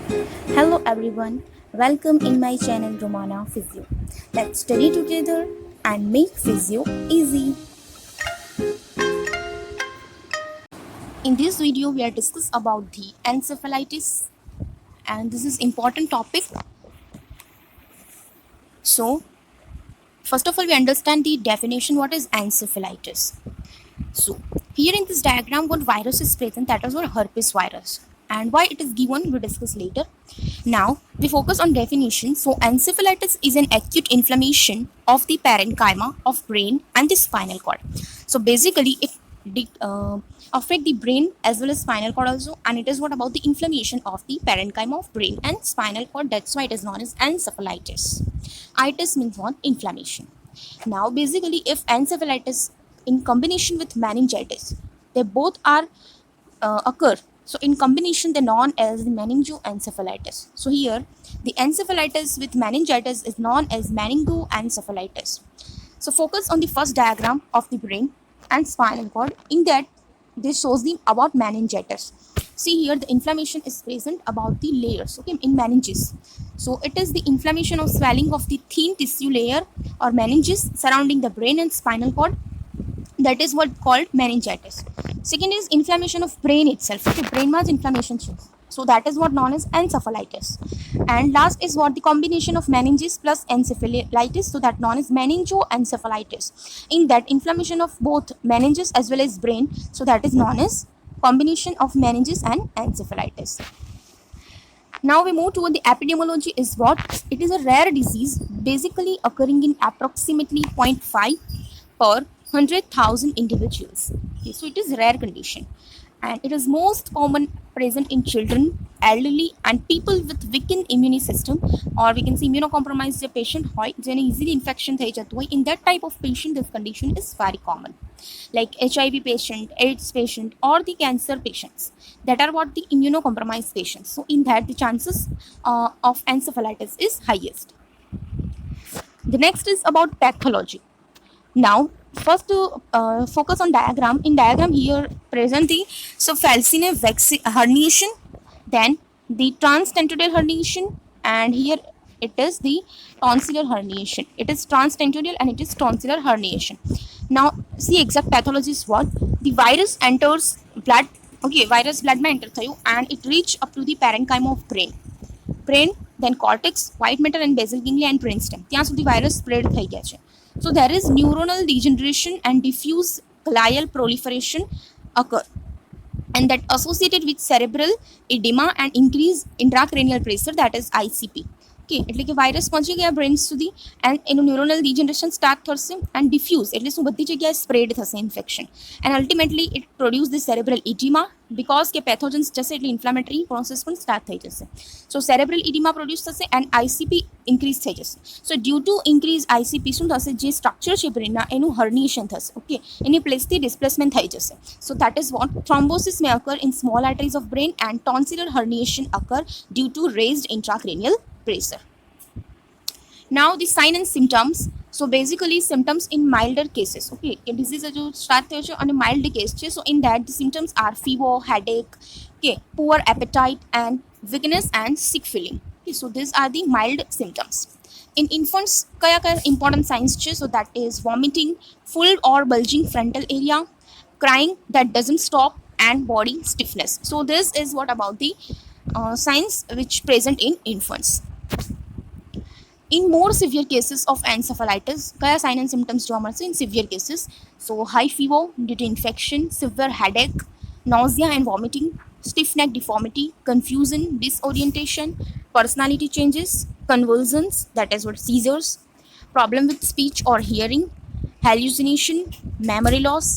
Hello everyone, welcome in my channel Romana Physio. Let's study together and make physio easy. In this video, we are discuss about the encephalitis, and this is important topic. So, first of all, we understand the definition. What is encephalitis? So, here in this diagram, what virus is present? That is what herpes virus, and why it is given we discuss later. Now we focus on definition. So encephalitis is an acute inflammation of the parenchyma of brain and the spinal cord. So basically it affect the brain as well as spinal cord also, and it is what about the inflammation of the parenchyma of brain and spinal cord. That's why it is known as encephalitis. Itis means what? Inflammation. Now basically if encephalitis in combination with meningitis, they both are occur. So in combination, they're known as the meningoencephalitis. So here, the encephalitis with meningitis is known as meningoencephalitis. So focus on the first diagram of the brain and spinal cord. In that, this shows the about meningitis. See here, the inflammation is present about the layers, okay, in meninges. So it is the inflammation of swelling of the thin tissue layer or meninges surrounding the brain and spinal cord. That is what called meningitis. Second is inflammation of brain itself. Okay, brain mass inflammation. So that is what known as encephalitis. And last is what the combination of meninges plus encephalitis. So that known as meningoencephalitis. In that inflammation of both meninges as well as brain. So that is known as combination of meninges and encephalitis. Now we move toward the epidemiology is what? It is a rare disease basically occurring in approximately 0.5 per 100,000 individuals. Okay, so it is a rare condition and it is most common present in children, elderly and people with weakened immune system, or we can say immunocompromised patient હોય જેને easily infection થઈ જતું હોય. In that type of patient, this condition is very common, like HIV patient, AIDS patient or the cancer patients, that are what the immunocompromised patients. So in that the chances of encephalitis is highest. The next is about pathology. Now first to focus on diagram. In diagram here present the so falcinia herniation, then the transtentorial herniation, and here it is the tonsillar herniation. It is transtentorial and it is tonsillar herniation. Now see exact pathology is what? The virus enters blood. Okay, virus blood ma enter thayu and it reach up to the parenchyma of brain, then cortex, white matter and basal ganglia and brainstem. ત્યાં સુધી virus spread થઈ ગયા છે. So there is neuronal degeneration and diffuse glial proliferation occur, and that associated with cerebral edema and increased intracranial pressure, that is ICP. Okay, એટલે કે virus પહોંચી ગયા brain સુધી એન્ડ એનું ન્યુરોનલ ડિજનરેશન સ્ટાર્ટ થશે એન્ડ ડિફ્યુઝ એટલે શું બધી જગ્યાએ સ્પ્રેડ થશે infection, and ultimately it produce the cerebral oedema because के પેથોજન્સ જશે એટલે ઇન્ફ્લામેટરી પ્રોસેસ પણ સ્ટાર્ટ થઈ જશે. સો સેરેબ્રલ ઇડીમા પ્રોડ્યુસ થશે એન્ડ આઈસીપી ઇન્ક્રીઝ થઈ જશે. સો ડ્યુ ટુ ઇન્ક્રીઝ આઈસીપી શું થશે? જે સ્ટ્રક્ચર છે બ્રેનના એનું હર્નિએશન થશે. ઓકે, એની પ્લેસથી ડિસ્પ્લેસમેન્ટ થઈ જશે. So that is what thrombosis may occur in small arteries of brain and tonsillar herniation occur due to raised intracranial pressure. Now the sign and symptoms. So basically symptoms in milder cases. Okay, disease जो start થયો છે અને mild case છે. So in that the symptoms are fever, headache, okay, poor appetite and weakness and sick feeling. Okay, so these are the mild symptoms. In infants kaya important signs છે? So that is vomiting, full or bulging frontal area, crying that doesn't stop and body stiffness. So this is what about the signs which present in infants. In more severe cases of encephalitis, kaya sign and symptoms જોવા મળશે in severe cases? So high fever due to infection, severe headache, nausea and vomiting, stiff neck deformity, confusion, disorientation, personality changes, convulsions, that is what seizures, problem with speech or hearing, hallucination, memory loss,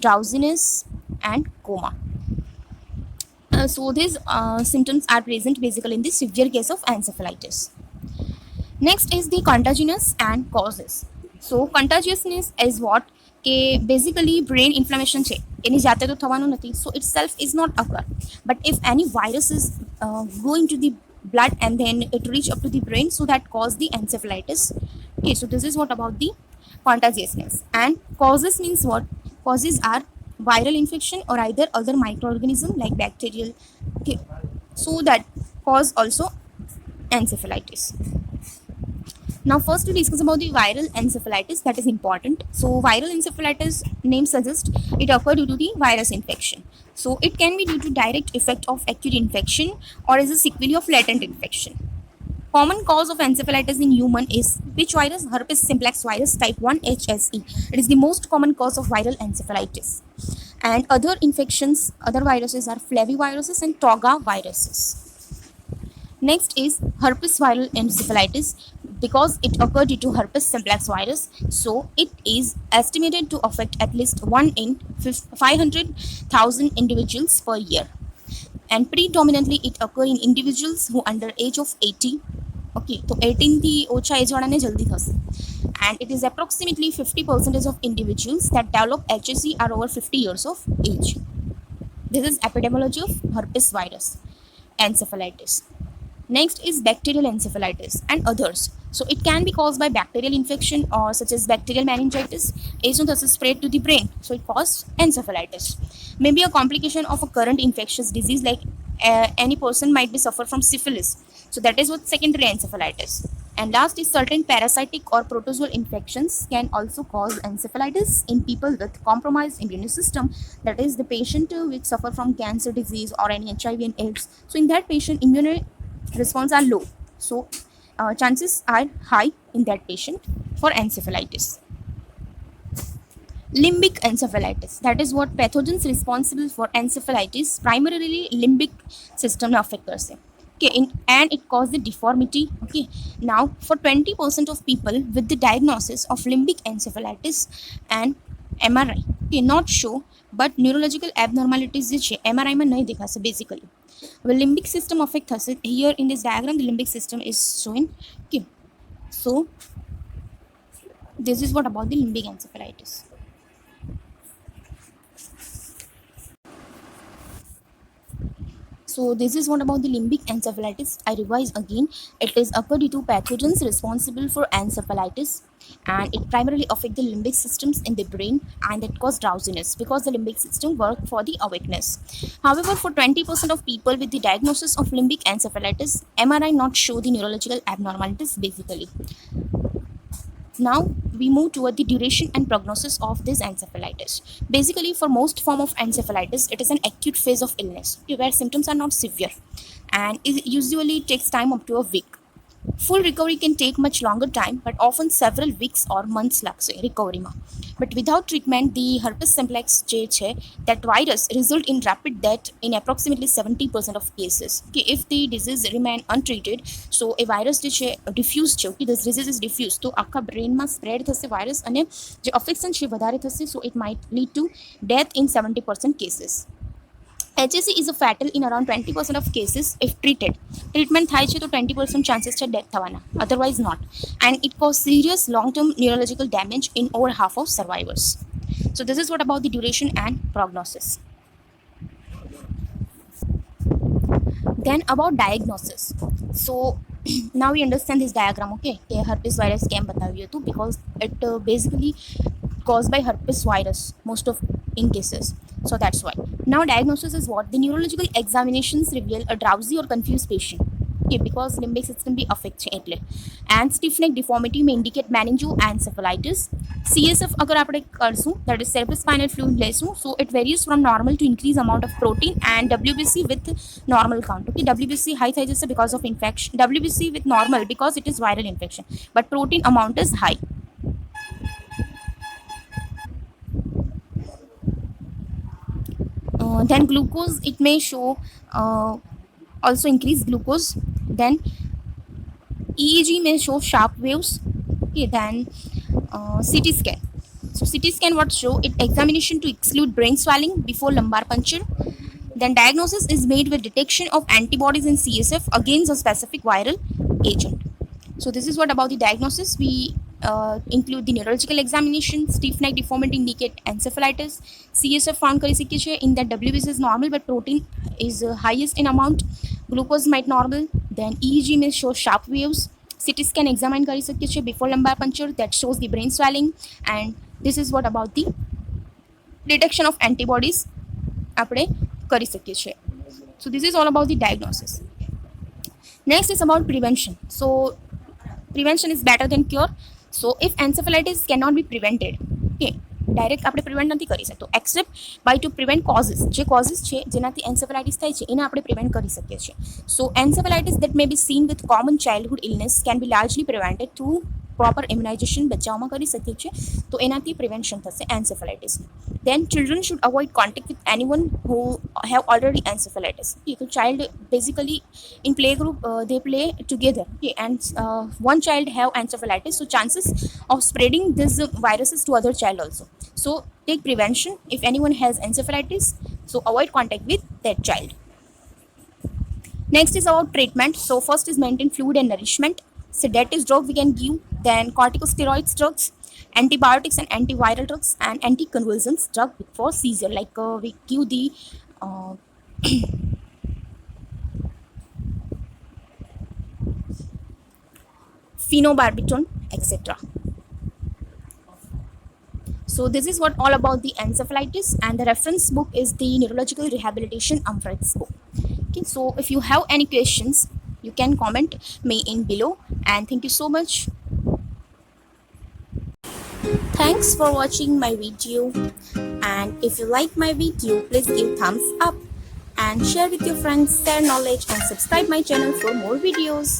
drowsiness and coma. So these symptoms are present basically in the severe case of encephalitis. Next is the contagious and causes. So contagiousness is what? કે basically brain inflammation છે એની જાતે તો થવાનું નથી. So itself is not occur, but if any virus is going to the blood and then it reach up to the brain, so that cause the encephalitis. Okay, so this is what about the contagiousness. And causes means what? Causes are viral infection or either other microorganism like bacterial. Okay, so that cause also encephalitis. Now, first we discuss about the viral encephalitis, that is important. So, viral encephalitis name suggests it occurs due to the virus infection. So, it can be due to direct effect of acute infection or as a sequelae of latent infection. Common cause of encephalitis in human is which virus? Herpes simplex virus type 1 HSE. It is the most common cause of viral encephalitis. And other infections, other viruses are flaviviruses and toga viruses. Next is herpes viral encephalitis because it occurred due to herpes simplex virus. So it is estimated to affect at least 1 in 500,000 individuals per year. And predominantly it occurs in individuals who under age of 80. Okay, so 18 થી ઓછા એજ વાળાને જલ્દી થશે. And it is approximately 50% of individuals that develop HSE are over 50 years of age. This is epidemiology of herpes virus encephalitis. Next is bacterial encephalitis and others. So it can be caused by bacterial infection or such as bacterial meningitis. Agent is spread to the brain, so it causes encephalitis. Maybe a complication of a current infectious disease like any person might be suffer from syphilis. So that is what secondary encephalitis. And last is certain parasitic or protozoal infections can also cause encephalitis in people with compromised immune system. That is the patient which suffer from cancer disease or any HIV and AIDS. So in that patient, immune response are low. So chances are high in that patient for encephalitis. Limbic encephalitis, that is what pathogens responsible for encephalitis primarily limbic system affect करते हैं. Okay, and it causes the deformity. Okay, now for 20% of people with the diagnosis of limbic encephalitis and MRI cannot show, but neurological abnormalities જે છે MRI માં નહીં દેખાશે basically. Well, limbic system affect થશે. Here in this diagram the limbic system is shown. Okay, so this is what about the limbic encephalitis. So this is what about the limbic encephalitis. I revise again. It is occurred due to pathogens responsible for encephalitis, and it primarily affect the limbic systems in the brain, and it cause drowsiness because the limbic system work for the awakeness. However, for 20% of people with the diagnosis of limbic encephalitis, MRI not show the neurological abnormalities basically. Now we move toward the duration and prognosis of this encephalitis. Basically, for most form of encephalitis, it is an acute phase of illness where symptoms are not severe, and it usually takes time up to a week. Full recovery can take much longer time, but often several weeks or months लागશે recovery. But without treatment, the herpes simplex જે છે, that virus result in rapid death in approximately 70% of cases. Okay, if the disease remain untreated, so a virus જે છે diffuse છે, okay, this disease is diffuse, તો આખા બ્રેનમાં spread થશે virus અને જે અફેક્શન છે વધારે થશે, so it might lead to death in 70% cases. HSE is a fatal in around 20% of cases if treated. Treatment થાય છે તો 20% chances છે death થવાના, otherwise not. And it causes serious long-term neurological damage in over half of survivors. So this is what about the duration and prognosis. Then about diagnosis. So now we understand this diagram, okay? Herpes virus કેમ બતાવ્યું હતું because it basically caused by herpes virus most of in cases. So that's why. Now diagnosis is what? The neurological examinations reveal a drowsy or confused patient. Okay, because limbic system be affected. And stiff neck deformity may indicate meningoencephalitis. CSF अगर આપણે કરશું, that is cerebrospinal fluid લેશું, so it varies from normal to increase amount of protein, and WBC with normal count. Okay, WBC high થઈ જશે because of infection. WBC with normal because it is viral infection, but protein amount is high. Then glucose, it may show also increased glucose. Then EEG may show sharp waves. Okay, then CT scan. So CT scan what show? It examination to exclude brain swelling before lumbar puncture. Then diagnosis is made with detection of antibodies in CSF against a specific viral agent. So this is what about the diagnosis. We include the neurological examination. Stiff neck deformity indicate encephalitis. CSF found કરી શકીએ છીએ. In that WBC is normal but protein is highest in amount. Glucose might normal. Then EEG may show sharp waves. CT scan examine કરી શકીએ છીએ before lumbar puncture, that shows the brain swelling. And this is what about the detection of antibodies આપણે કરી શકીએ છીએ. So this is all about the diagnosis. Next is about prevention. So prevention is better than cure. So if encephalitis cannot be prevented, okay, direct આપણે prevent નથી કરી શકતો except by to prevent causes, જે causes છે જેનાથી એન્સેફેલાઇટિસ થાય છે એને આપણે પ્રિવેન્ટ કરી શકીએ છીએ. So encephalitis that may be seen with common childhood illness can be largely prevented through proper immunisation બચ્ચાઓમાં કરી શકીએ છીએ, તો એનાથી પ્રિવેન્શન થશે એન્સેફેલાઇટિસનું. Then children should avoid contact with anyone who have already encephalitis. Okay, so child basically in playgroup they play together. Okay, and one child have encephalitis, so chances of spreading this viruses to other child also. So take prevention if anyone has encephalitis. So avoid contact with that child. Next is about treatment. So first is maintain fluid and nourishment. Sedative drug we can give, then corticosteroids drugs, antibiotics and antiviral drugs, and anticonvulsants drug for seizure. Like we give the uh, phenobarbital, etc. So this is what all about the encephalitis, and the reference book is the Neurological Rehabilitation Umbrella book. Okay, so if you have any questions, you can comment me in below, and thank you so much. Thanks for watching my video, and if you like my video, please give thumbs up and share with your friends, share knowledge, and subscribe my channel for more videos.